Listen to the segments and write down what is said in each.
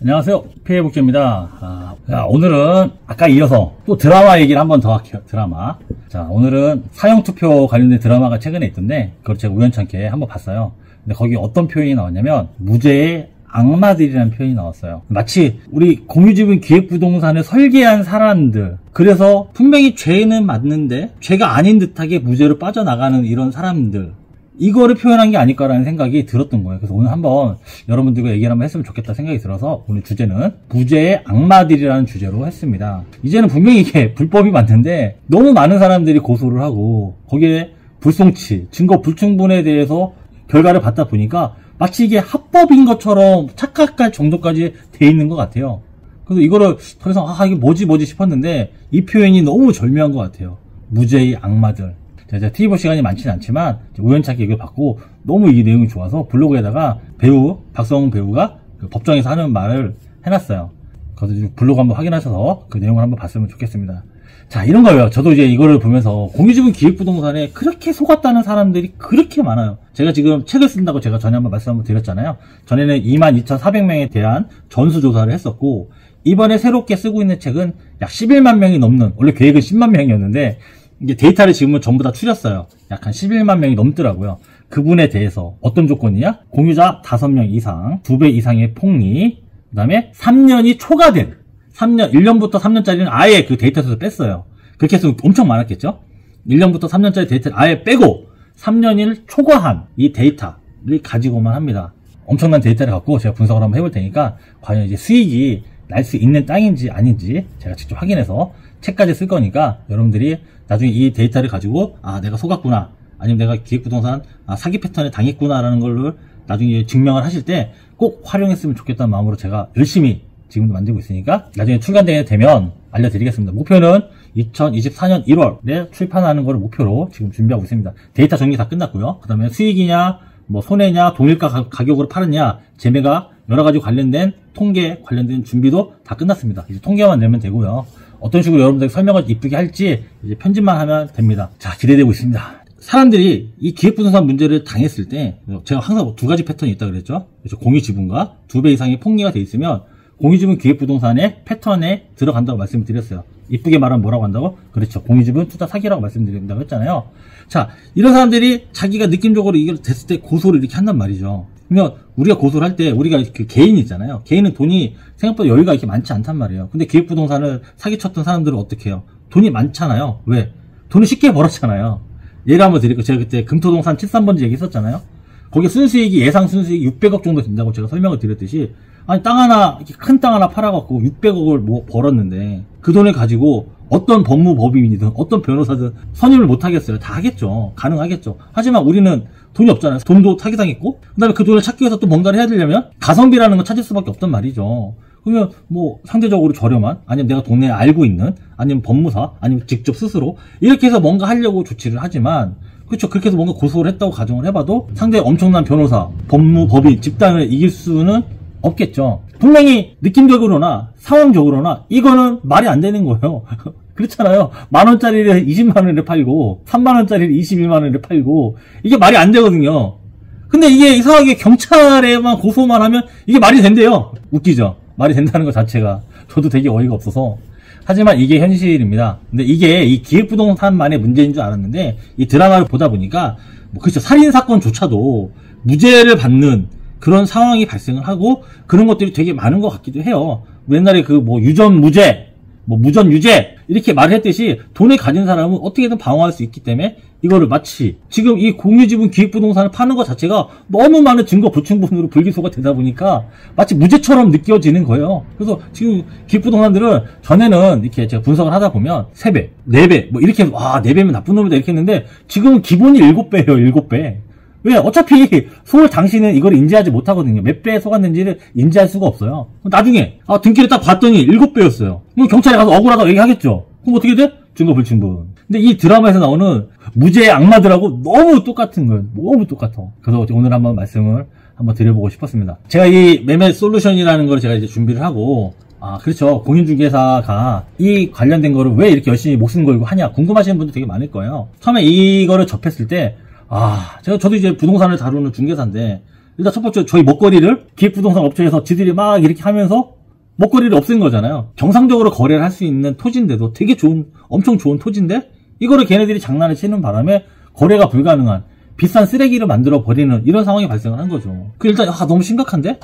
안녕하세요. 피해복지입니다. 오늘은 아까 이어서 또 드라마 얘기를 한 번 더 할게요. 드라마. 자, 오늘은 사형투표 관련된 드라마가 최근에 있던데 그걸 제가 우연찮게 한번 봤어요. 근데 거기 어떤 표현이 나왔냐면 무죄의 악마들이라는 표현이 나왔어요. 마치 우리 공유지분 기획부동산을 설계한 사람들, 그래서 분명히 죄는 맞는데 죄가 아닌 듯하게 무죄로 빠져나가는 이런 사람들, 이거를 표현한 게 아닐까라는 생각이 들었던 거예요. 그래서 오늘 한번 여러분들과 얘기를 한번 했으면 좋겠다 생각이 들어서 오늘 주제는 무죄의 악마들이라는 주제로 했습니다. 이제는 분명히 이게 불법이 맞는데 너무 많은 사람들이 고소를 하고 거기에 불송치, 증거 불충분에 대해서 결과를 받다 보니까 마치 이게 합법인 것처럼 착각할 정도까지 돼 있는 것 같아요. 그래서 이거를 더 이상 이게 뭐지 싶었는데 이 표현이 너무 절묘한 것 같아요. 무죄의 악마들. 제가 TV 볼 시간이 많지는 않지만 우연찮게 이걸 봤고 너무 이 내용이 좋아서 블로그에다가 박성웅 배우가 그 법정에서 하는 말을 해놨어요. 그래서 블로그 한번 확인하셔서 그 내용을 한번 봤으면 좋겠습니다. 자, 이런 거예요. 저도 이제 이거를 보면서 공유지분 기획부동산에 그렇게 속았다는 사람들이 그렇게 많아요. 제가 지금 책을 쓴다고 제가 전에 한번 말씀 한번 드렸잖아요. 전에는 22,400명에 대한 전수조사를 했었고 이번에 새롭게 쓰고 있는 책은 약 11만 명이 넘는, 원래 계획은 10만 명이었는데 이제 데이터를 지금은 전부 다 추렸어요. 약 한 11만 명이 넘더라고요. 그분에 대해서 어떤 조건이냐? 공유자 5명 이상, 2배 이상의 폭리, 그 다음에 3년이 초과된, 1년부터 3년짜리는 아예 그 데이터에서 뺐어요. 그렇게 해서 엄청 많았겠죠? 1년부터 3년짜리 데이터를 아예 빼고 3년을 초과한 이 데이터를 가지고만 합니다. 엄청난 데이터를 갖고 제가 분석을 한번 해볼 테니까 과연 이제 수익이 날 수 있는 땅인지 아닌지 제가 직접 확인해서 책까지 쓸 거니까 여러분들이 나중에 이 데이터를 가지고 내가 속았구나, 아니면 내가 기획부동산 사기 패턴에 당했구나라는 걸로 나중에 증명을 하실 때 꼭 활용했으면 좋겠다는 마음으로 제가 열심히 지금도 만들고 있으니까 나중에 출간되면 알려드리겠습니다. 목표는 2024년 1월에 출판하는 걸 목표로 지금 준비하고 있습니다. 데이터 정리 다 끝났고요. 그 다음에 수익이냐, 뭐 손해냐, 동일가 가격으로 팔았냐, 재매가 여러가지 관련된 통계 관련된 준비도 다 끝났습니다. 이제 통계만 내면 되고요. 어떤 식으로 여러분들 설명을 이쁘게 할지 이제 편집만 하면 됩니다. 자, 기대되고 있습니다. 사람들이 이 기획부동산 문제를 당했을 때 제가 항상 두 가지 패턴이 있다고 그랬죠. 그래서 공유지분과 2배 이상의 폭리가 돼 있으면 공유지분 기획부동산의 패턴에 들어간다고 말씀을 드렸어요. 이쁘게 말하면 뭐라고 한다고? 그렇죠. 공유지분 투자 사기라고 말씀드린다고 했잖아요. 자, 이런 사람들이 자기가 느낌적으로 이걸 됐을 때 고소를 이렇게 한단 말이죠. 그러면 우리가 고소를 할 때 우리가 그 개인이 있잖아요. 개인은 돈이 생각보다 여유가 이렇게 많지 않단 말이에요. 근데 기획부동산을 사기쳤던 사람들은 어떻게 해요? 돈이 많잖아요. 왜? 돈을 쉽게 벌었잖아요. 예를 한번 드릴게요. 제가 그때 금토동산 73번지 얘기했었잖아요. 거기 순수익이 예상 순수익이 600억 정도 된다고 제가 설명을 드렸듯이, 아니 땅 하나, 이렇게 큰 땅 하나 팔아갖고 600억을 뭐 벌었는데 그 돈을 가지고 어떤 법무법인이든 어떤 변호사든 선임을 못 하겠어요. 다 하겠죠. 가능하겠죠. 하지만 우리는 돈이 없잖아요. 돈도 사기당했고, 그 다음에 그 돈을 찾기 위해서 또 뭔가를 해야 되려면 가성비라는 거 찾을 수밖에 없단 말이죠. 그러면 뭐 상대적으로 저렴한, 아니면 내가 동네에 알고 있는, 아니면 법무사, 아니면 직접 스스로 이렇게 해서 뭔가 하려고 조치를 하지만, 그렇죠. 그렇게 해서 뭔가 고소를 했다고 가정을 해봐도 상대의 엄청난 변호사, 법무법인, 집단을 이길 수는 없겠죠. 분명히 느낌적으로나 상황적으로나 이거는 말이 안 되는 거예요. 그렇잖아요. 만원짜리를 20만원에 팔고 3만원짜리를 21만원에 팔고 이게 말이 안 되거든요. 근데 이게 이상하게 경찰에만 고소만 하면 이게 말이 된대요. 웃기죠. 말이 된다는 것 자체가 저도 되게 어이가 없어서. 하지만 이게 현실입니다. 근데 이게 이 기획부동산만의 문제인 줄 알았는데 이 드라마를 보다 보니까 그렇죠. 살인사건조차도 무죄를 받는 그런 상황이 발생을 하고 그런 것들이 되게 많은 것 같기도 해요. 옛날에 그 뭐 유전 무죄, 뭐 무전 유죄 이렇게 말했듯이 돈을 가진 사람은 어떻게든 방어할 수 있기 때문에 이거를 마치 지금 이 공유지분 기획부동산을 파는 것 자체가 너무 많은 증거 불충분으로 불기소가 되다 보니까 마치 무죄처럼 느껴지는 거예요. 그래서 지금 기획부동산들은 전에는 이렇게 제가 분석을 하다 보면 3배, 4배 뭐 이렇게 4배면 나쁜 놈이다 이렇게 했는데 지금은 기본이 7배예요. 7배. 왜? 어차피 속을 당신은 이걸 인지하지 못하거든요. 몇 배에 속았는지를 인지할 수가 없어요. 나중에 등기를 딱 봤더니 7배였어요. 그럼 경찰에 가서 억울하다고 얘기하겠죠. 그럼 어떻게 돼? 증거 불충분. 근데 이 드라마에서 나오는 무죄의 악마들하고 너무 똑같은 거예요. 너무 똑같아. 그래서 오늘 한번 말씀을 한번 드려보고 싶었습니다. 제가 이 매매 솔루션이라는 걸 제가 이제 준비를 하고 그렇죠. 공인중개사가 이 관련된 거를 왜 이렇게 열심히 목숨 걸고 하냐 궁금하시는 분들 되게 많을 거예요. 처음에 이거를 접했을 때 저도 이제 부동산을 다루는 중개사인데, 일단 첫 번째, 저희 먹거리를 기획부동산 업체에서 지들이 막 이렇게 하면서 먹거리를 없앤 거잖아요. 정상적으로 거래를 할 수 있는 토지인데도 되게 엄청 좋은 토지인데 이거를 걔네들이 장난을 치는 바람에 거래가 불가능한 비싼 쓰레기를 만들어 버리는 이런 상황이 발생을 한 거죠. 일단 너무 심각한데?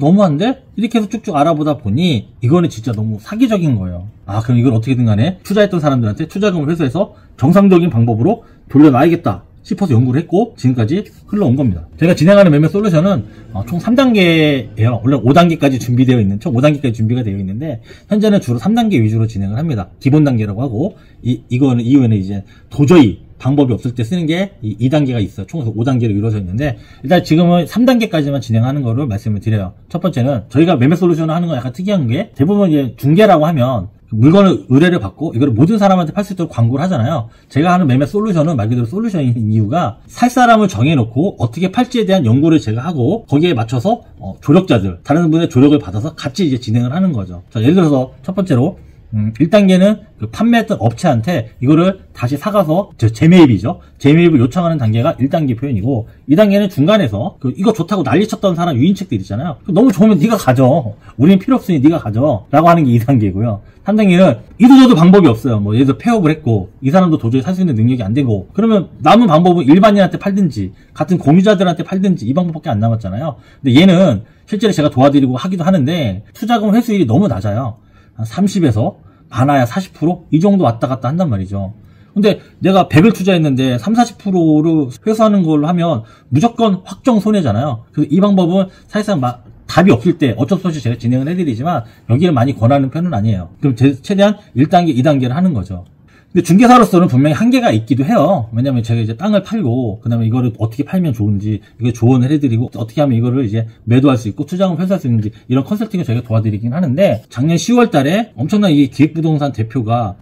너무한데? 이렇게 해서 쭉쭉 알아보다 보니 이거는 진짜 너무 사기적인 거예요. 그럼 이걸 어떻게든 간에 투자했던 사람들한테 투자금을 회수해서 정상적인 방법으로 돌려놔야겠다 싶어서 연구를 했고 지금까지 흘러온 겁니다. 제가 진행하는 매매 솔루션은 총 3단계예요. 원래 5단계까지 준비되어 있는, 총 5단계까지 준비가 되어 있는데 현재는 주로 3단계 위주로 진행을 합니다. 기본 단계라고 하고 이후에는 이제 도저히 방법이 없을 때 쓰는 게 2단계가 있어요. 총 5단계로 이루어져 있는데 일단 지금은 3단계까지만 진행하는 거를 말씀을 드려요. 첫 번째는 저희가 매매 솔루션을 하는 건 약간 특이한 게 대부분 이제 중개라고 하면 물건을 의뢰를 받고 이걸 모든 사람한테 팔 수 있도록 광고를 하잖아요. 제가 하는 매매 솔루션은 말 그대로 솔루션인 이유가 살 사람을 정해놓고 어떻게 팔지에 대한 연구를 제가 하고 거기에 맞춰서 조력자들, 다른 분의 조력을 받아서 같이 이제 진행을 하는 거죠. 자, 예를 들어서 첫 번째로 1단계는 그 판매했던 업체한테 이거를 다시 사가서 재매입이죠. 재매입을 요청하는 단계가 1단계 표현이고 2단계는 중간에서 이거 좋다고 난리쳤던 사람 유인책들 있잖아요. 너무 좋으면 네가 가져. 우리는 필요 없으니 네가 가져. 라고 하는 게 2단계고요. 3단계는 이도저도 방법이 없어요. 예를 들어 폐업을 했고 이 사람도 도저히 살 수 있는 능력이 안 되고 그러면 남은 방법은 일반인한테 팔든지 같은 공유자들한테 팔든지 이 방법밖에 안 남았잖아요. 근데 얘는 실제로 제가 도와드리고 하기도 하는데 투자금 회수율이 너무 낮아요. 한 30에서 많아야 40%? 이 정도 왔다 갔다 한단 말이죠. 근데 내가 100을 투자했는데 30-40%를 회수하는 걸로 하면 무조건 확정 손해잖아요. 그래서 이 방법은 사실상 답이 없을 때 어쩔 수 없이 제가 진행을 해드리지만 여기를 많이 권하는 편은 아니에요. 그럼 최대한 1단계, 2단계를 하는 거죠. 근데 중개사로서는 분명히 한계가 있기도 해요. 왜냐면 제가 이제 땅을 팔고, 그 다음에 이거를 어떻게 팔면 좋은지, 이거 조언을 해드리고, 어떻게 하면 이거를 이제 매도할 수 있고, 투자금 회수할 수 있는지, 이런 컨설팅을 저희가 도와드리긴 하는데, 작년 10월 달에 엄청난 이 기획부동산 대표가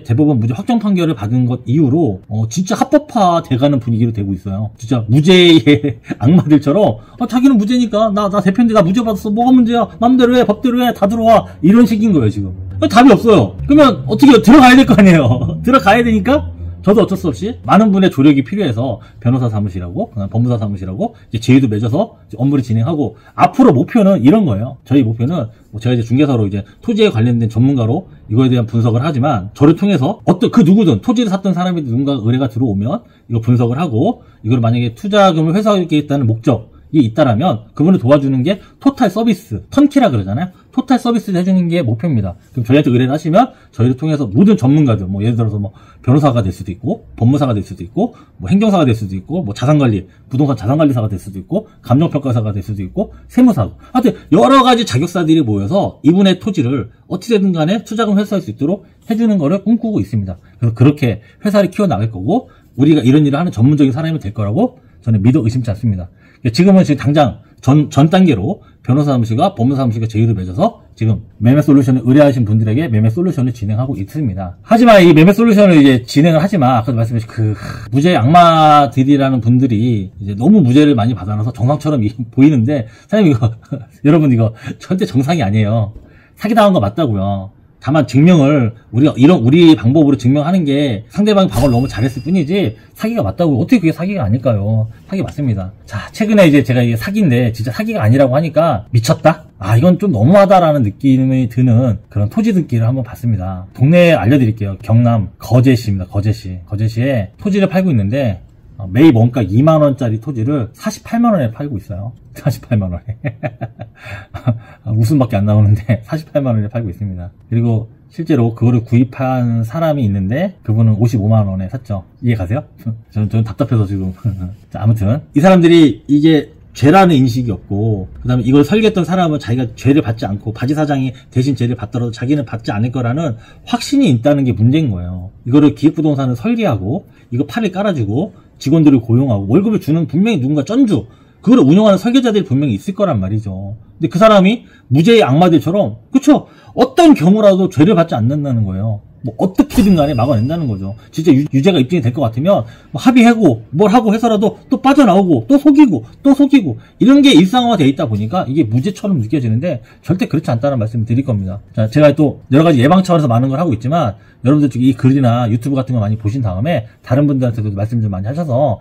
대법원 무죄 확정 판결을 받은 것 이후로, 진짜 합법화 돼가는 분위기로 되고 있어요. 진짜 무죄의 악마들처럼, 자기는 무죄니까, 나 대표인데 나 무죄 받았어. 뭐가 문제야? 맘대로 해, 법대로 해, 다 들어와. 이런 식인 거예요, 지금. 답이 없어요. 그러면 어떻게 들어가야 될 거 아니에요. 들어가야 되니까 저도 어쩔 수 없이 많은 분의 조력이 필요해서 변호사 사무실하고 법무사 사무실하고 이제 제휴도 맺어서 이제 업무를 진행하고 앞으로 목표는 이런 거예요. 저희 목표는 제가 이제 중개사로 이제 토지에 관련된 전문가로 이거에 대한 분석을 하지만 저를 통해서 그 누구든 토지를 샀던 사람이 누군가 의뢰가 들어오면 이거 분석을 하고 이걸 만약에 투자금을 회수하겠다는 목적 있다라면 그분을 도와주는 게 토탈 서비스, 턴키라 그러잖아요. 토탈 서비스를 해주는 게 목표입니다. 그럼 저희한테 의뢰를 하시면 저희를 통해서 모든 전문가들, 예를 들어서 변호사가 될 수도 있고, 법무사가 될 수도 있고, 행정사가 될 수도 있고, 자산관리, 부동산 자산관리사가 될 수도 있고, 감정평가사가 될 수도 있고, 세무사고. 하여튼 여러 가지 자격사들이 모여서 이분의 토지를 어찌되든 간에 투자금 회수할 수 있도록 해주는 거를 꿈꾸고 있습니다. 그래서 그렇게 회사를 키워나갈 거고, 우리가 이런 일을 하는 전문적인 사람이 될 거라고 저는 믿어 의심치 않습니다. 지금 당장 전 단계로 변호사 사무실과 법무사 사무실과 제휴를 맺어서 지금 매매 솔루션을 의뢰하신 분들에게 매매 솔루션을 진행하고 있습니다. 하지만 이 매매 솔루션을 이제 진행을 하지만 아까 말씀하신 무죄 악마들이라는 분들이 이제 너무 무죄를 많이 받아놔서 정상처럼 보이는데 사장님 여러분 이거 절대 정상이 아니에요. 사기당한 거 맞다고요. 다만 증명을 우리 방법으로 증명하는 게 상대방이 방어를 너무 잘했을 뿐이지 사기가 맞다고 어떻게 그게 사기가 아닐까요? 사기 맞습니다. 자, 최근에 이제 제가 이게 사기인데 진짜 사기가 아니라고 하니까 미쳤다? 이건 좀 너무하다라는 느낌이 드는 그런 토지 등기를 한번 봤습니다. 동네에 알려드릴게요. 경남 거제시입니다. 거제시에 토지를 팔고 있는데 매입 원가 2만원짜리 토지를 48만원에 팔고 있어요. 48만원에. 웃음밖에 안 나오는데 48만원에 팔고 있습니다. 그리고 실제로 그거를 구입한 사람이 있는데 그분은 55만원에 샀죠. 이해 가세요? 저는 답답해서 지금. 자, 아무튼 이 사람들이 이게 죄라는 인식이 없고 그 다음에 이걸 설계했던 사람은 자기가 죄를 받지 않고 바지 사장이 대신 죄를 받더라도 자기는 받지 않을 거라는 확신이 있다는 게 문제인 거예요. 이거를 기획부동산을 설계하고 이거 판을 깔아주고 직원들을 고용하고 월급을 주는 분명히 누군가 쩐주 그걸 운영하는 설계자들이 분명히 있을 거란 말이죠. 근데 그 사람이 무죄의 악마들처럼 그쵸? 어떤 경우라도 죄를 받지 않는다는 거예요. 어떻게든 간에 막아낸다는 거죠. 진짜 유죄가 입증이 될 것 같으면 합의하고 뭘 하고 해서라도 또 빠져나오고 또 속이고 이런 게 일상화가 돼 있다 보니까 이게 무죄처럼 느껴지는데 절대 그렇지 않다는 말씀을 드릴 겁니다. 자, 제가 또 여러 가지 예방 차원에서 많은 걸 하고 있지만 여러분들 이 글이나 유튜브 같은 거 많이 보신 다음에 다른 분들한테도 말씀 좀 많이 하셔서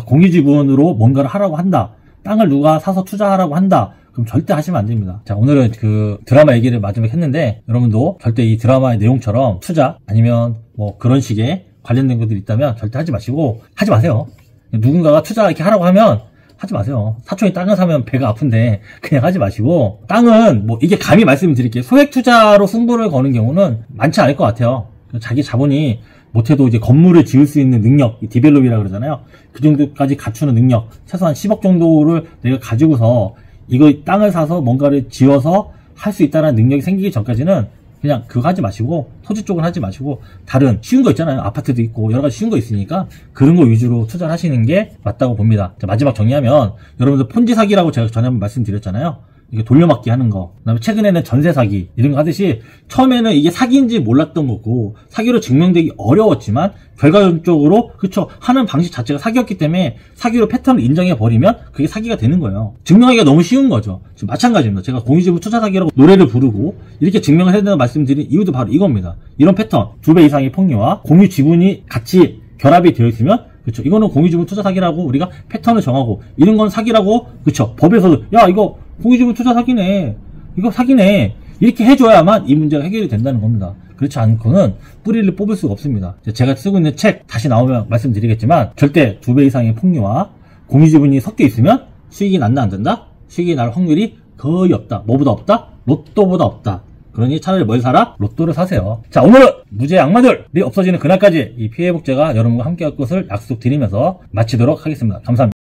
공유지분으로 뭔가를 하라고 한다. 땅을 누가 사서 투자하라고 한다. 그럼 절대 하시면 안 됩니다. 자, 오늘은 그 드라마 얘기를 마지막에 했는데 여러분도 절대 이 드라마의 내용처럼 투자 아니면 뭐 그런 식의 관련된 것들이 있다면 절대 하지 마시고 하지 마세요. 누군가가 투자 이렇게 하라고 하면 하지 마세요. 사촌이 땅을 사면 배가 아픈데 그냥 하지 마시고, 땅은 뭐 이게 감히 말씀드릴게요. 소액 투자로 승부를 거는 경우는 많지 않을 것 같아요. 자기 자본이 못해도 이제 건물을 지을 수 있는 능력, 디벨롭이라고 그러잖아요. 그 정도까지 갖추는 능력, 최소한 10억 정도를 내가 가지고서 이거 땅을 사서 뭔가를 지어서 할 수 있다는 능력이 생기기 전까지는 그냥 그거 하지 마시고, 토지 쪽은 하지 마시고, 다른 쉬운 거 있잖아요. 아파트도 있고 여러 가지 쉬운 거 있으니까 그런 거 위주로 투자를 하시는 게 맞다고 봅니다. 자, 마지막 정리하면, 여러분들 폰지 사기라고 제가 전에 한번 말씀드렸잖아요. 이게 돌려막기 하는 거, 그다음에 최근에는 전세 사기 이런 거 하듯이, 처음에는 이게 사기인지 몰랐던 거고 사기로 증명되기 어려웠지만 결과적으로 그쵸, 하는 방식 자체가 사기였기 때문에 사기로 패턴을 인정해 버리면 그게 사기가 되는 거예요. 증명하기가 너무 쉬운 거죠. 지금 마찬가지입니다. 제가 공유지분 투자 사기라고 노래를 부르고 이렇게 증명을 해야 된다고 말씀드린 이유도 바로 이겁니다. 이런 패턴, 2배 이상의 폭리와 공유 지분이 같이 결합이 되어 있으면, 그쵸, 이거는 공유지분 투자 사기라고 우리가 패턴을 정하고, 이런 건 사기라고, 그쵸, 법에서도 야 이거 공유지분 투자 사기네, 이거 사기네, 이렇게 해줘야만 이 문제가 해결이 된다는 겁니다. 그렇지 않고는 뿌리를 뽑을 수가 없습니다. 제가 쓰고 있는 책 다시 나오면 말씀드리겠지만, 절대 2배 이상의 폭리와 공유지분이 섞여 있으면 수익이 난다 안 된다? 수익이 날 확률이 거의 없다. 뭐보다 없다? 로또보다 없다. 그러니 차라리 뭘 사라? 로또를 사세요. 자, 오늘은 무죄 악마들이 없어지는 그날까지 이 피해복제가 여러분과 함께 할 것을 약속드리면서 마치도록 하겠습니다. 감사합니다.